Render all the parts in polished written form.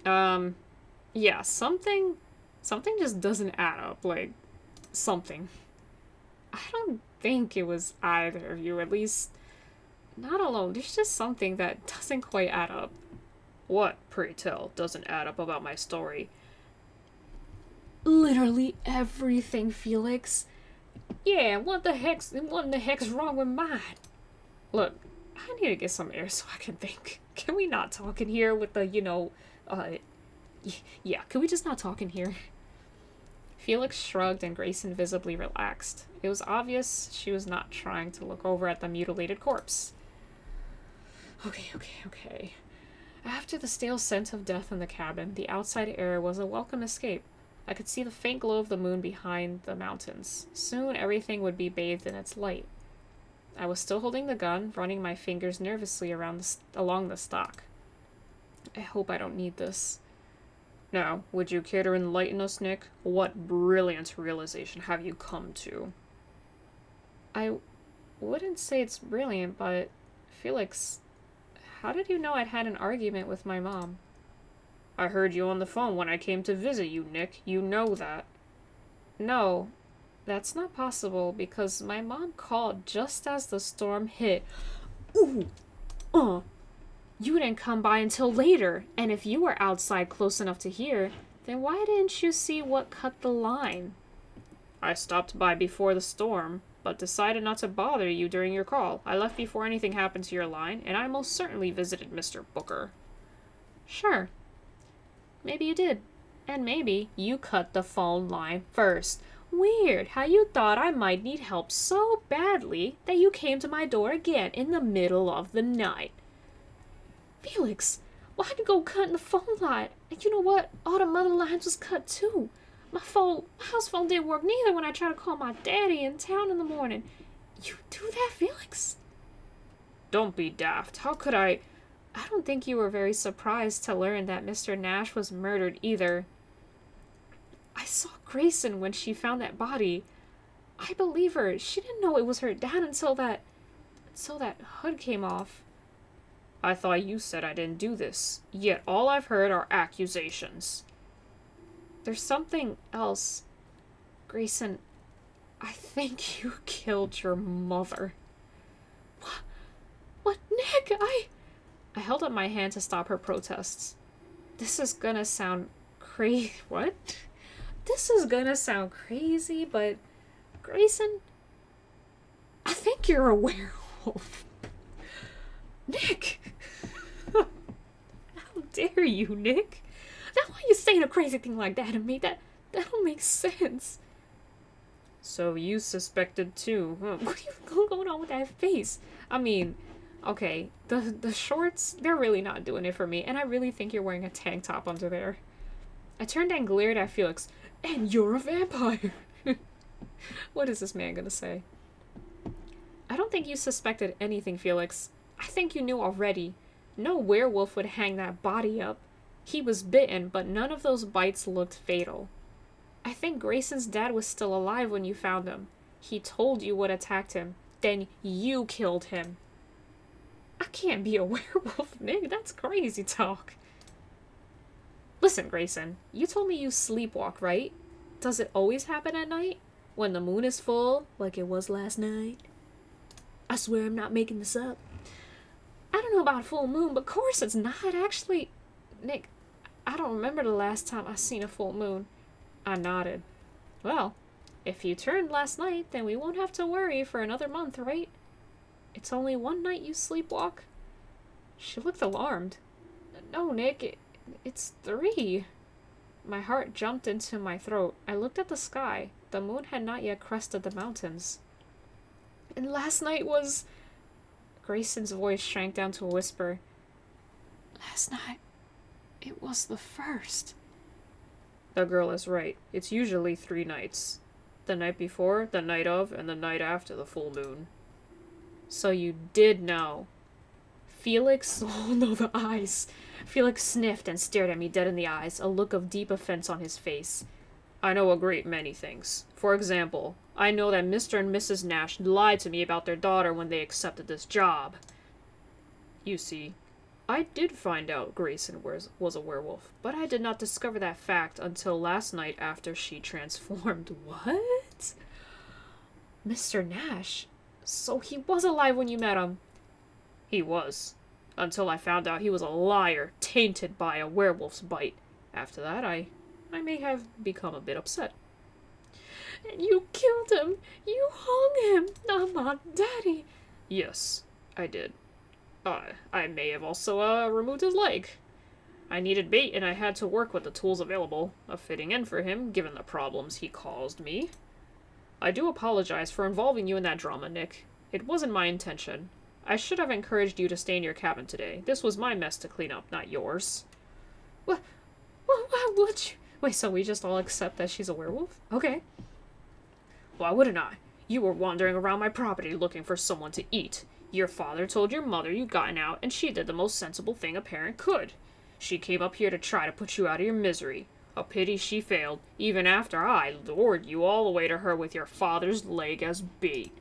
Yeah, something just doesn't add up. Like, something. I don't think it was either of you, at least not alone. There's just something that doesn't quite add up. What, pray tell, doesn't add up about my story? Literally everything, Felix. Yeah, what the heck's wrong with mine? Look, I need to get some air so I can think. Can we not talk in here with the, uh, yeah, can we just not talk in here? Felix shrugged and Grayson visibly relaxed. It was obvious she was not trying to look over at the mutilated corpse. Okay. After the stale scent of death in the cabin, the outside air was a welcome escape. I could see the faint glow of the moon behind the mountains. Soon everything would be bathed in its light. I was still holding the gun, running my fingers nervously along the stock. I hope I don't need this. Now, would you care to enlighten us, Nick? What brilliant realization have you come to? I wouldn't say it's brilliant, but Felix, how did you know I'd had an argument with my mom? I heard you on the phone when I came to visit you, Nick. You know that. No, that's not possible because my mom called just as the storm hit. Ooh, uh, you didn't come by until later, and if you were outside close enough to hear, then why didn't you see what cut the line? I stopped by before the storm, but decided not to bother you during your call. I left before anything happened to your line, and I most certainly visited Mr. Booker. Sure. Maybe you did. And maybe you cut the phone line first. Weird how you thought I might need help so badly that you came to my door again in the middle of the night. Felix, why'd you go cutting the phone line? And you know what? All the mother lines was cut too. My house phone didn't work neither when I tried to call my daddy in town in the morning. You do that, Felix? Don't be daft. How could I? I don't think you were very surprised to learn that Mr. Nash was murdered either. I saw Grayson when she found that body. I believe her. She didn't know it was her dad until that hood came off. I thought you said I didn't do this. Yet all I've heard are accusations. There's something else. Grayson, I think you killed your mother. What? What, Nick? I held up my hand to stop her protests. This is gonna sound crazy. What? This is gonna sound crazy, but Grayson, I think you're a werewolf. Nick! How dare you, Nick? Now why are you saying a crazy thing like that to me? That don't make sense. So you suspected too. What are you going on with that face? I mean, okay, the shorts, they're really not doing it for me, and I really think you're wearing a tank top under there. I turned and glared at Felix. And you're a vampire! What is this man gonna say? I don't think you suspected anything, Felix. I think you knew already. No werewolf would hang that body up. He was bitten, but none of those bites looked fatal. I think Grayson's dad was still alive when you found him. He told you what attacked him. Then you killed him. I can't be a werewolf, Nick. That's crazy talk. Listen, Grayson, you told me you sleepwalk, right? Does it always happen at night? When the moon is full, like it was last night? I swear I'm not making this up. I don't know about full moon, but of course it's not, actually. Nick, I don't remember the last time I seen a full moon. I nodded. Well, if you turned last night, then we won't have to worry for another month, right? It's only one night you sleepwalk? She looked alarmed. No, Nick, it's 3. My heart jumped into my throat. I looked at the sky. The moon had not yet crested the mountains. And last night was... Grayson's voice shrank down to a whisper. Last night, it was the first. The girl is right. It's usually 3 nights. The night before, the night of, and the night after the full moon. So you did know. Felix, oh no, the eyes. Felix sniffed and stared at me dead in the eyes, a look of deep offense on his face. I know a great many things. For example, I know that Mr. and Mrs. Nash lied to me about their daughter when they accepted this job. You see, I did find out Grayson was a werewolf, but I did not discover that fact until last night after she transformed. What? Mr. Nash? So he was alive when you met him? He was. Until I found out he was a liar, tainted by a werewolf's bite. After that, I may have become a bit upset. And you killed him! You hung him! Mama, Daddy! Yes, I did. I may have also, removed his leg. I needed bait and I had to work with the tools available, a fitting end for him, given the problems he caused me. I do apologize for involving you in that drama, Nick. It wasn't my intention. I should have encouraged you to stay in your cabin today. This was my mess to clean up, not yours. Why would you? Wait, so we just all accept that she's a werewolf? Okay. Why wouldn't I? You were wandering around my property looking for someone to eat. Your father told your mother you'd gotten out, and she did the most sensible thing a parent could. She came up here to try to put you out of your misery. A pity she failed, even after I lured you all the way to her with your father's leg as bait.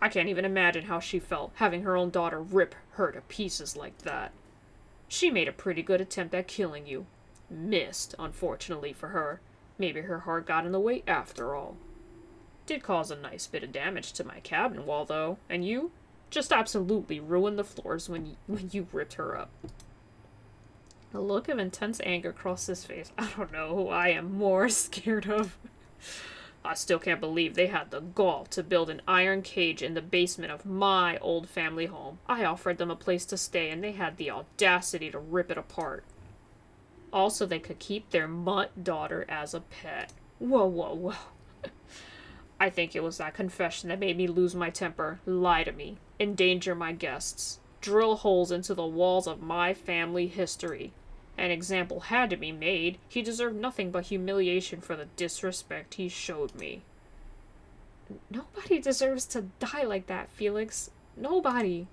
I can't even imagine how she felt, having her own daughter rip her to pieces like that. She made a pretty good attempt at killing you. Missed, unfortunately for her. Maybe her heart got in the way after all. Did cause a nice bit of damage to my cabin wall, though, and you? Just absolutely ruined the floors when you ripped her up. A look of intense anger crossed his face. I don't know who I am more scared of. I still can't believe they had the gall to build an iron cage in the basement of my old family home. I offered them a place to stay and they had the audacity to rip it apart. Also, they could keep their mutt daughter as a pet. Whoa. I think it was that confession that made me lose my temper, lie to me, endanger my guests, drill holes into the walls of my family history. An example had to be made. He deserved nothing but humiliation for the disrespect he showed me. Nobody deserves to die like that, Felix. Nobody.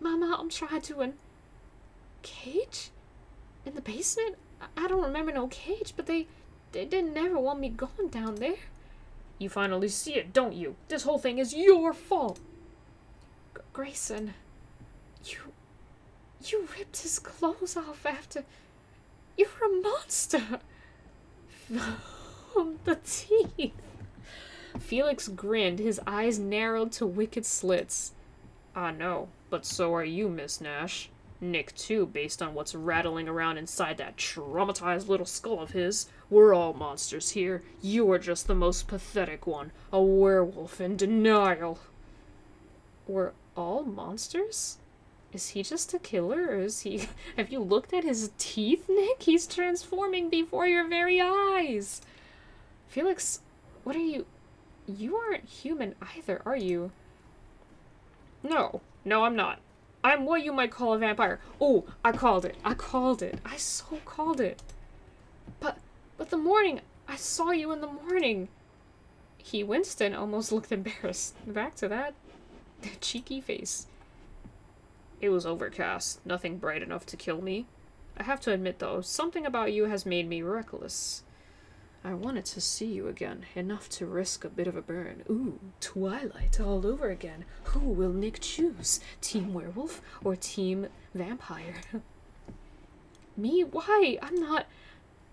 Mama, I'm trying to cage? In the basement? I don't remember no cage, but they didn't ever want me going down there. You finally see it, don't you? This whole thing is your fault. Grayson, you ripped his clothes off after... You're a monster. The teeth. Felix grinned, his eyes narrowed to wicked slits. I know, but so are you, Miss Nash. Nick, too, based on what's rattling around inside that traumatized little skull of his. We're all monsters here. You are just the most pathetic one. A werewolf in denial. We're all monsters? Is he just a killer, or is he... Have you looked at his teeth, Nick? He's transforming before your very eyes. Felix, what are you... You aren't human either, are you? No, I'm not. I'm what you might call a vampire. Oh, I called it. I so called it. But the morning, I saw you in the morning. He winced and almost looked embarrassed. Back to that cheeky face. It was overcast. Nothing bright enough to kill me. I have to admit, though, something about you has made me reckless. I wanted to see you again, enough to risk a bit of a burn. Ooh, Twilight all over again. Who will Nick choose? Team werewolf or team vampire? Me? Why? I'm not...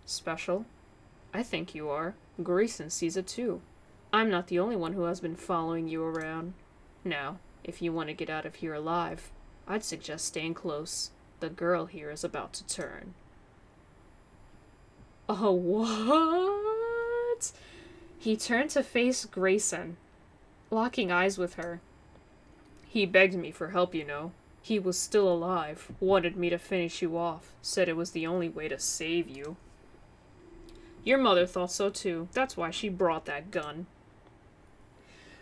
Special? I think you are. Grayson sees it too. I'm not the only one who has been following you around. Now, if you want to get out of here alive, I'd suggest staying close. The girl here is about to turn. Oh, what? He turned to face Grayson, locking eyes with her. He begged me for help, you know. He was still alive, wanted me to finish you off, said it was the only way to save you. Your mother thought so too. That's why she brought that gun.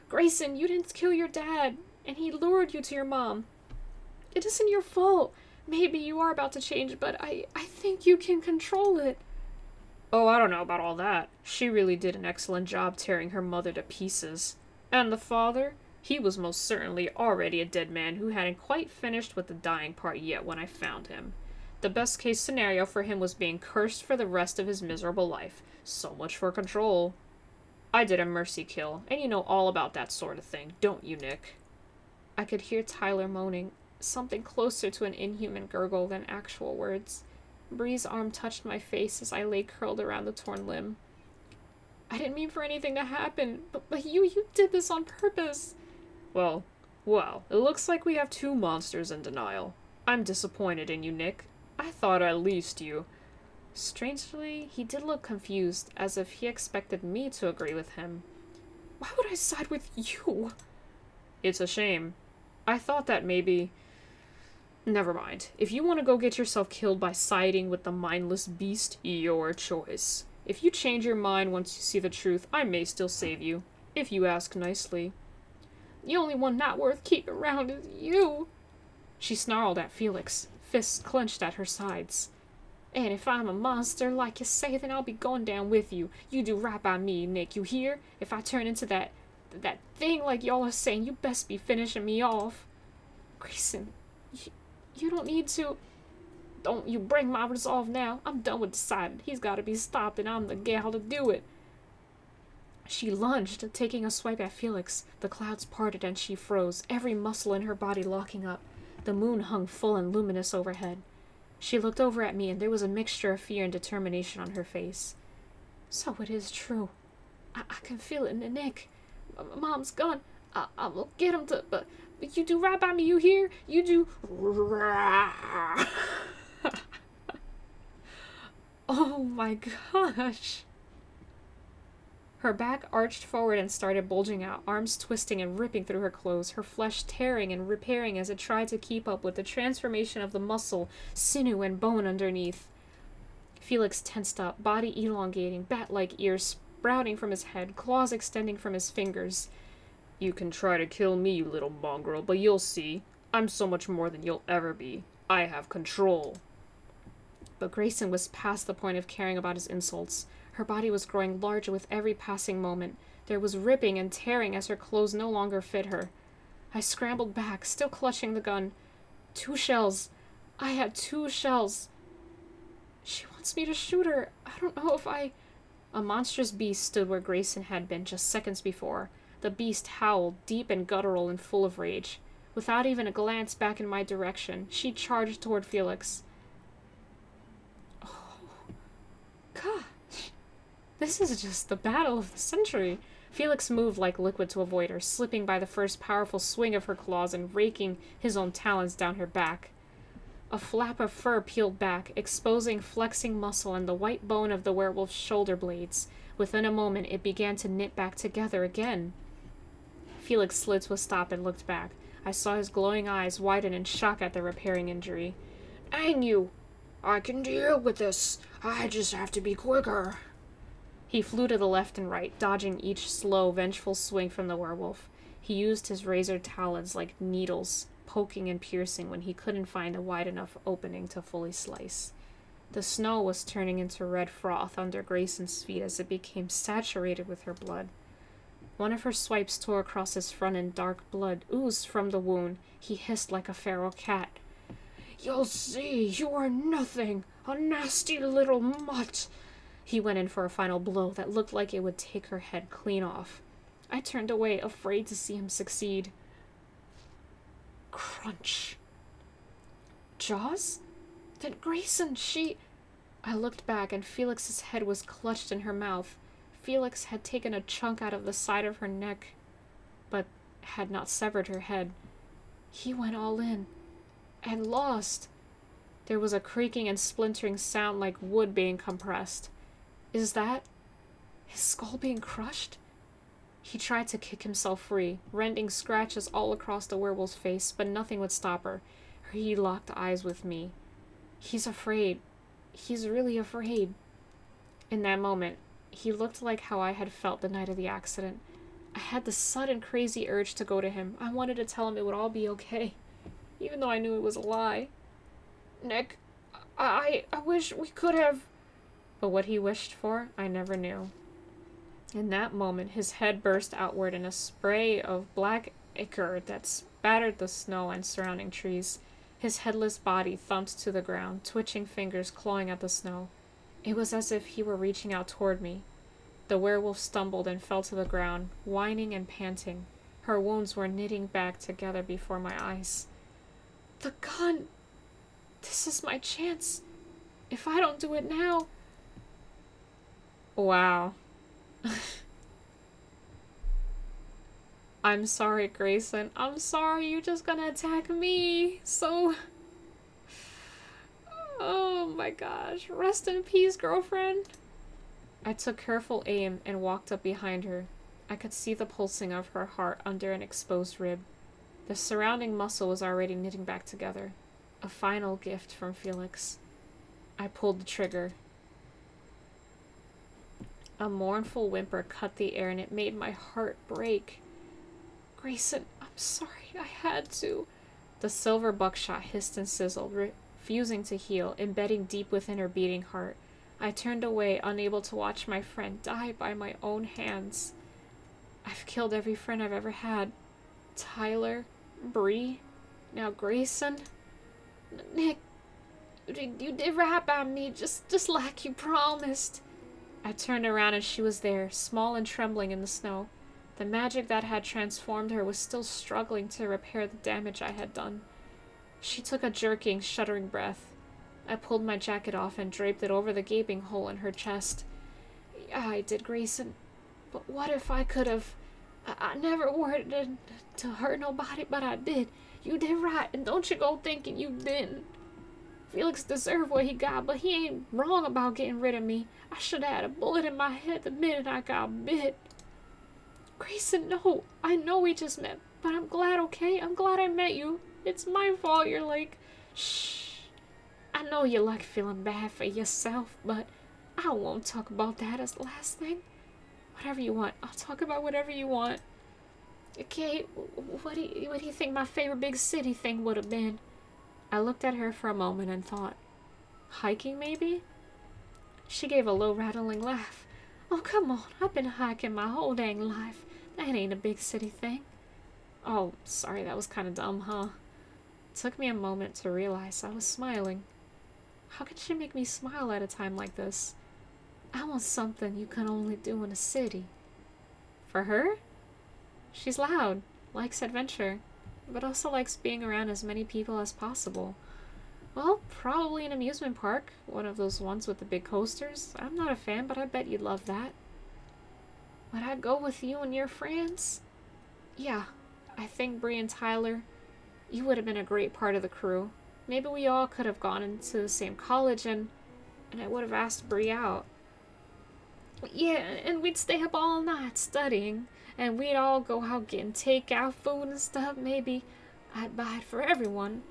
Grayson, you didn't kill your dad, and he lured you to your mom. It isn't your fault. Maybe you are about to change, but I think you can control it. Oh, I don't know about all that. She really did an excellent job tearing her mother to pieces. And the father? He was most certainly already a dead man who hadn't quite finished with the dying part yet when I found him. The best case scenario for him was being cursed for the rest of his miserable life. So much for control. I did a mercy kill, and you know all about that sort of thing, don't you, Nick? I could hear Tyler moaning. something closer to an inhuman gurgle than actual words. Bree's arm touched my face as I lay curled around the torn limb. I didn't mean for anything to happen, but you did this on purpose. Well, it looks like we have two monsters in denial. I'm disappointed in you, Nick. I thought at least you... Strangely, he did look confused, as if he expected me to agree with him. Why would I side with you? It's a shame. I thought that maybe... Never mind. If you want to go get yourself killed by siding with the mindless beast, your choice. If you change your mind once you see the truth, I may still save you. If you ask nicely. The only one not worth keeping around is you. She snarled at Felix, fists clenched at her sides. And if I'm a monster like you say, then I'll be going down with you. You do right by me, Nick, you hear? If I turn into that thing like y'all are saying, you best be finishing me off. Grayson, you don't need to... Don't you bring my resolve now. I'm done with deciding. He's got to be stopped, and I'm the gal to do it. She lunged, taking a swipe at Felix. The clouds parted and she froze, every muscle in her body locking up. The moon hung full and luminous overhead. She looked over at me, and there was a mixture of fear and determination on her face. So it is true. I can feel it in the Nick. Mom's gone. I will get him to... But you do right by me, you hear? You do... Oh my gosh. Her back arched forward and started bulging out, arms twisting and ripping through her clothes, her flesh tearing and repairing as it tried to keep up with the transformation of the muscle, sinew, and bone underneath. Felix tensed up, body elongating, bat-like ears sprouting from his head, claws extending from his fingers. You can try to kill me, you little mongrel, but you'll see. I'm so much more than you'll ever be. I have control. But Grayson was past the point of caring about his insults. Her body was growing larger with every passing moment. There was ripping and tearing as her clothes no longer fit her. I scrambled back, still clutching the gun. 2 shells. I had 2 shells. She wants me to shoot her. I don't know if I... A monstrous beast stood where Grayson had been just seconds before. The beast howled, deep and guttural and full of rage. Without even a glance back in my direction, she charged toward Felix. Oh, gosh. This is just the battle of the century. Felix moved like liquid to avoid her, slipping by the first powerful swing of her claws and raking his own talons down her back. A flap of fur peeled back, exposing flexing muscle and the white bone of the werewolf's shoulder blades. Within a moment, it began to knit back together again. Felix slid to a stop and looked back. I saw his glowing eyes widen in shock at the repairing injury. "Dang you! I can deal with this. I just have to be quicker." He flew to the left and right, dodging each slow, vengeful swing from the werewolf. He used his razor talons like needles, poking and piercing when he couldn't find a wide enough opening to fully slice. The snow was turning into red froth under Grayson's feet as it became saturated with her blood. One of her swipes tore across his front and dark blood oozed from the wound. He hissed like a feral cat. "You'll see, you are nothing, a nasty little mutt." He went in for a final blow that looked like it would take her head clean off. I turned away, afraid to see him succeed. Crunch. Jaws? Then Grayson, she... I looked back, and Felix's head was clutched in her mouth. Felix had taken a chunk out of the side of her neck, but had not severed her head. He went all in. And lost. There was a creaking and splintering sound like wood being compressed. Is that... his skull being crushed? He tried to kick himself free, rending scratches all across the werewolf's face, but nothing would stop her. He locked eyes with me. He's afraid. He's really afraid. In that moment, he looked like how I had felt the night of the accident. I had the sudden crazy urge to go to him. I wanted to tell him it would all be okay, even though I knew it was a lie. Nick, I wish we could have... But what he wished for, I never knew. In that moment, his head burst outward in a spray of black ichor that spattered the snow and surrounding trees. His headless body thumped to the ground, twitching fingers clawing at the snow. It was as if he were reaching out toward me. The werewolf stumbled and fell to the ground, whining and panting. Her wounds were knitting back together before my eyes. The gun! This is my chance. If I don't do it now... Wow. I'm sorry, Grayson. I'm sorry, you're just gonna attack me. So... Oh my gosh. Rest in peace, girlfriend. I took careful aim and walked up behind her. I could see the pulsing of her heart under an exposed rib. The surrounding muscle was already knitting back together. A final gift from Felix. I pulled the trigger. A mournful whimper cut the air and it made my heart break. Grayson, I'm sorry, I had to. The silver buckshot hissed and sizzled, refusing to heal, embedding deep within her beating heart. I turned away, unable to watch my friend die by my own hands. I've killed every friend I've ever had. Tyler, Bree, now Grayson. Nick, you did right by me, just like you promised. I turned around and she was there, small and trembling in the snow. The magic that had transformed her was still struggling to repair the damage I had done. She took a jerking, shuddering breath. I pulled my jacket off and draped it over the gaping hole in her chest. Yeah, I did, Grayson. But what if I could have... I never wanted to hurt nobody, but I did. You did right, and don't you go thinking you didn't. Felix deserved what he got, but he ain't wrong about getting rid of me. I should have had a bullet in my head the minute I got bit. Grayson, no. I know we just met, but I'm glad, okay? I'm glad I met you. It's my fault you're like... Shh. I know you like feeling bad for yourself, but I won't talk about that as the last thing. Whatever you want. I'll talk about whatever you want. Okay, what do you think my favorite big city thing would have been? I looked at her for a moment and thought, hiking maybe? She gave a low rattling laugh. Oh, come on. I've been hiking my whole dang life. That ain't a big city thing. Oh, sorry, that was kind of dumb, huh? It took me a moment to realize I was smiling. How can she make me smile at a time like this? I want something you can only do in a city. For her? She's loud, likes adventure, but also likes being around as many people as possible. Well, probably an amusement park, one of those ones with the big coasters. I'm not a fan, but I bet you'd love that. Would I go with you and your friends? Yeah, I think Bree and Tyler, you would have been a great part of the crew. Maybe we all could have gone into the same college and I would have asked Bree out. Yeah, and we'd stay up all night studying, and we'd all go out getting takeout food and stuff. Maybe I'd buy it for everyone.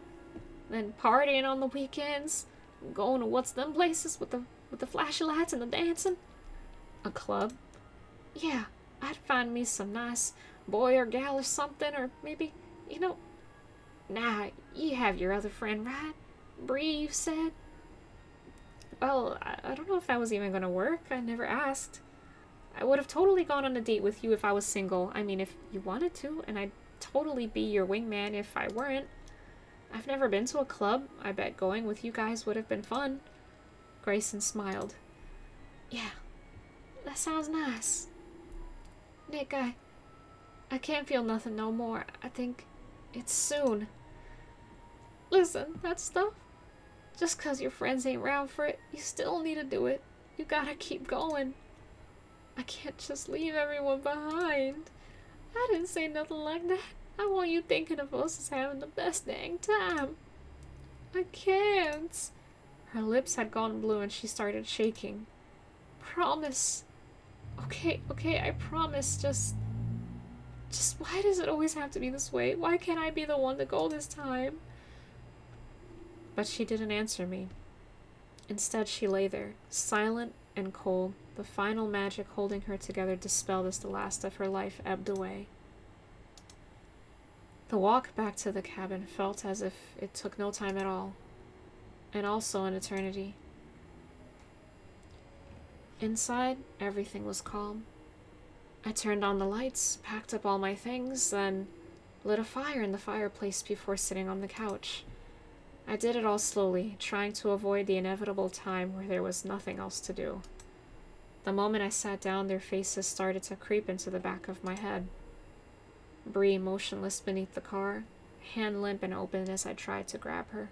Then partying on the weekends, going to what's them places with the flashy lights and the dancing. A club? Yeah, I'd find me some nice boy or gal or something, or maybe, nah, you have your other friend, right? Bree, you said? Well, I don't know if that was even gonna work. I never asked. I would have totally gone on a date with you if I was single. I mean, if you wanted to, and I'd totally be your wingman if I weren't. I've never been to a club. I bet going with you guys would have been fun. Grayson smiled. Yeah, that sounds nice. Nick, I can't feel nothing no more. I think it's soon. Listen, that stuff, just 'cause your friends ain't round for it, you still need to do it. You gotta keep going. I can't just leave everyone behind. I didn't say nothing like that. I want you thinking of us as having the best dang time. I can't. Her lips had gone blue and she started shaking. Promise. Okay, I promise. Just why does it always have to be this way? Why can't I be the one to go this time? But she didn't answer me. Instead, she lay there, silent and cold, the final magic holding her together dispelled as the last of her life ebbed away. The walk back to the cabin felt as if it took no time at all, and also an eternity. Inside, everything was calm. I turned on the lights, packed up all my things, then lit a fire in the fireplace before sitting on the couch. I did it all slowly, trying to avoid the inevitable time where there was nothing else to do. The moment I sat down, their faces started to creep into the back of my head. Bree, motionless beneath the car, hand limp and open as I tried to grab her.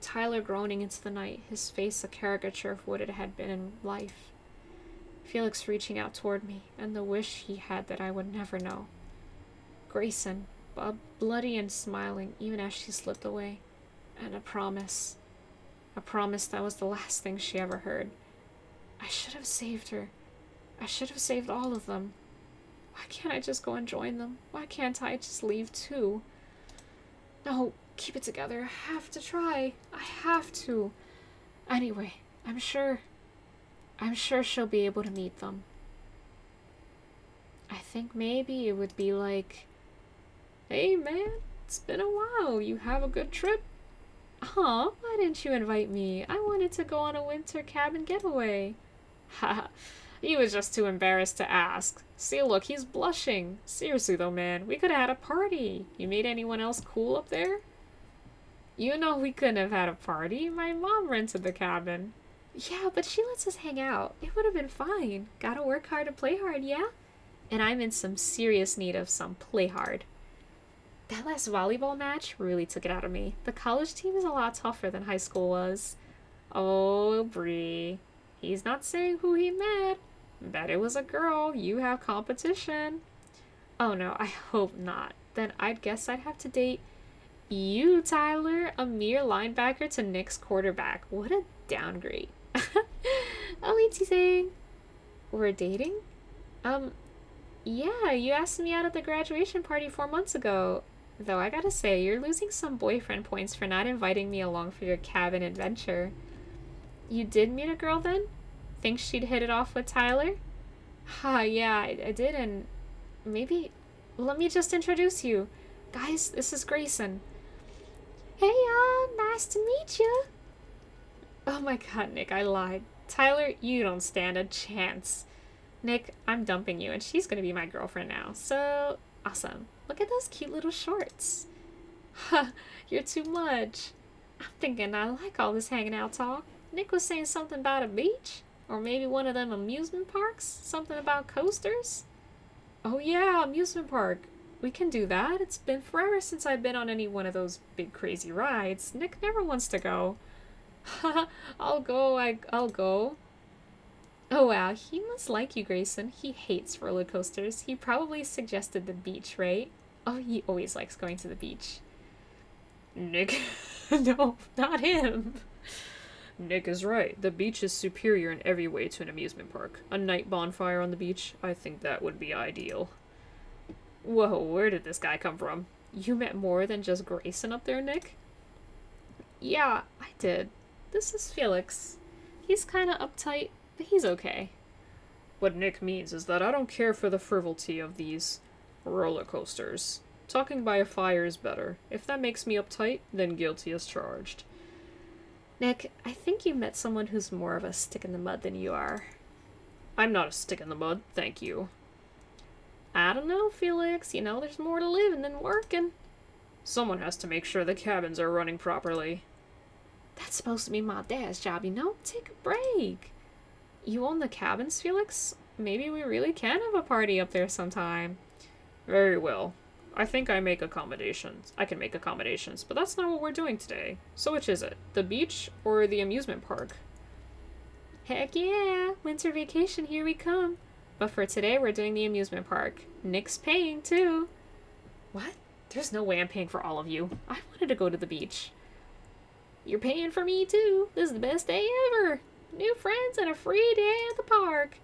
Tyler groaning into the night, his face a caricature of what it had been in life. Felix reaching out toward me, and the wish he had that I would never know. Grayson, bloody and smiling even as she slipped away. And a promise. A promise that was the last thing she ever heard. I should have saved her. I should have saved all of them. Why can't I just go and join them? Why can't I just leave too? No, keep it together. I have to try. I have to. Anyway, I'm sure she'll be able to meet them. I think maybe it would be like, hey man, it's been a while. You have a good trip? Aw, why didn't you invite me? I wanted to go on a winter cabin getaway. Haha, he was just too embarrassed to ask. See, look, he's blushing. Seriously though, man, we could have had a party. You meet anyone else cool up there? You know we couldn't have had a party. My mom rented the cabin. Yeah, but she lets us hang out. It would have been fine. Gotta work hard to play hard, yeah? And I'm in some serious need of some play hard. That last volleyball match really took it out of me. The college team is a lot tougher than high school was. Oh, Bree. He's not saying who he met. Bet it was a girl. You have competition. Oh no, I hope not. Then I'd guess I'd have to date you, Tyler, a mere linebacker to Nick's quarterback. What a downgrade. Only teasing. We're dating? Yeah, you asked me out at the graduation party 4 months ago. Though I gotta say, you're losing some boyfriend points for not inviting me along for your cabin adventure. You did meet a girl then? Think she'd hit it off with Tyler? Yeah, I did, and maybe... Let me just introduce you. Guys, this is Grayson. Hey y'all, nice to meet you. Oh my god, Nick, I lied. Tyler, you don't stand a chance. Nick, I'm dumping you, and she's gonna be my girlfriend now. So, awesome. Look at those cute little shorts. Ha, you're too much. I'm thinking I like all this hanging out talk. Nick was saying something about a beach? Or maybe one of them amusement parks? Something about coasters? Oh yeah, amusement park. We can do that. It's been forever since I've been on any one of those big crazy rides. Nick never wants to go. Haha, I'll go. Oh wow, he must like you, Grayson. He hates roller coasters. He probably suggested the beach, right? Oh, he always likes going to the beach. Nick? No, not him. Nick is right. The beach is superior in every way to an amusement park. A night bonfire on the beach, I think that would be ideal. Whoa, where did this guy come from? You met more than just Grayson up there, Nick? Yeah, I did. This is Felix. He's kinda uptight, but he's okay. What Nick means is that I don't care for the frivolity of these roller coasters. Talking by a fire is better. If that makes me uptight, then guilty as charged. Nick, I think you met someone who's more of a stick in the mud than you are. I'm not a stick in the mud, thank you. I don't know, Felix. You know, there's more to living than working. Someone has to make sure the cabins are running properly. That's supposed to be my dad's job, you know? Take a break. You own the cabins, Felix? Maybe we really can have a party up there sometime. Very well. I think I can make accommodations, but that's not what we're doing today. So which is it? The beach or the amusement park? Heck yeah! Winter vacation, here we come. But for today, we're doing the amusement park. Nick's paying, too. What? There's no way I'm paying for all of you. I wanted to go to the beach. You're paying for me, too. This is the best day ever. New friends and a free day at the park.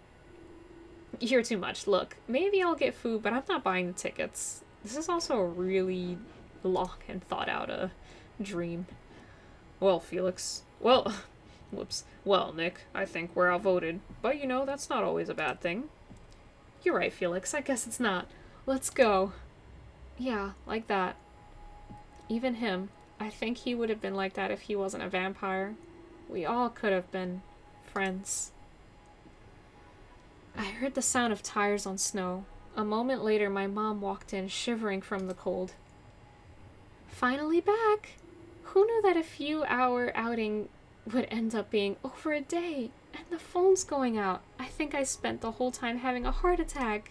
You're too much. Look, maybe I'll get food, but I'm not buying the tickets. This is also a really long and thought out dream. Well, Felix. Well, whoops. Well, Nick, I think we're outvoted. But you know, that's not always a bad thing. You're right, Felix. I guess it's not. Let's go. Yeah, like that. Even him. I think he would have been like that if he wasn't a vampire. We all could have been friends. I heard the sound of tires on snow. A moment later, my mom walked in, shivering from the cold. Finally back! Who knew that a few-hour outing would end up being over a day? And the phone's going out. I think I spent the whole time having a heart attack.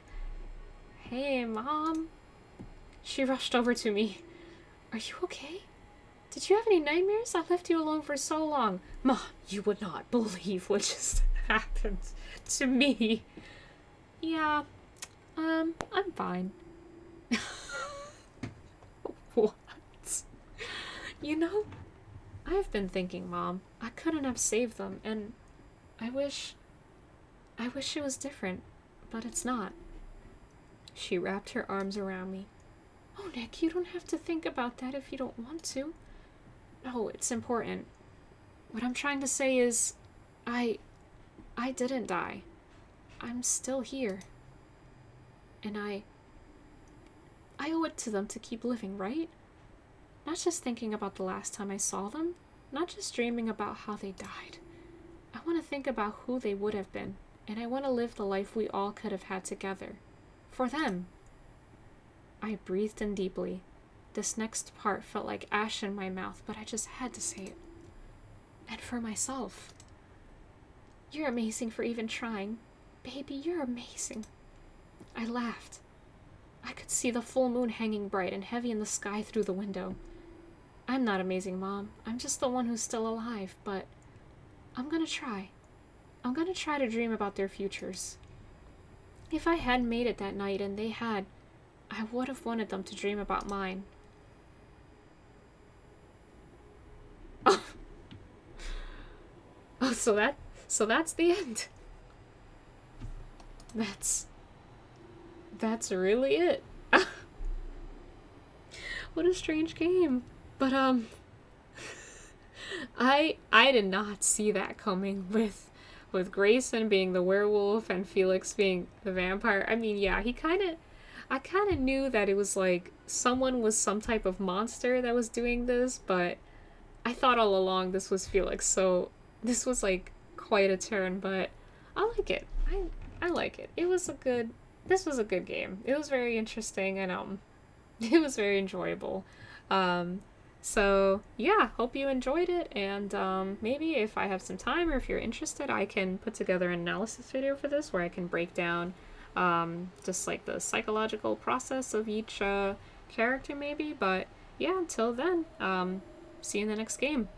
Hey, Mom. She rushed over to me. Are you okay? Did you have any nightmares? I left you alone for so long. Mom, you would not believe what just happened to me. Yeah, I'm fine. What? You know, I've been thinking, Mom, I couldn't have saved them, and I wish. I wish it was different, but it's not. She wrapped her arms around me. Oh, Nick, you don't have to think about that if you don't want to. No, it's important. What I'm trying to say is, I. I didn't die. I'm still here. And I owe it to them to keep living, right? Not just thinking about the last time I saw them, not just dreaming about how they died. I want to think about who they would have been, and I want to live the life we all could have had together. For them. I breathed in deeply. This next part felt like ash in my mouth, but I just had to say it. And for myself. You're amazing for even trying. Baby, you're amazing. I laughed. I could see the full moon hanging bright and heavy in the sky through the window. I'm not amazing, Mom. I'm just the one who's still alive, but I'm gonna try. I'm gonna try to dream about their futures. If I hadn't made it that night and they had, I would have wanted them to dream about mine. Oh, oh so that's the end. That's really it. What a strange game. But I did not see that coming with Grayson being the werewolf and Felix being the vampire. I mean, yeah, I kind of knew that it was like someone was some type of monster that was doing this, but I thought all along this was Felix. So this was like quite a turn, but I like it. I like it. This was a good game. It was very interesting and it was very enjoyable. So yeah, hope you enjoyed it, and maybe if I have some time or if you're interested, I can put together an analysis video for this where I can break down just like the psychological process of each character maybe. But yeah, until then, see you in the next game.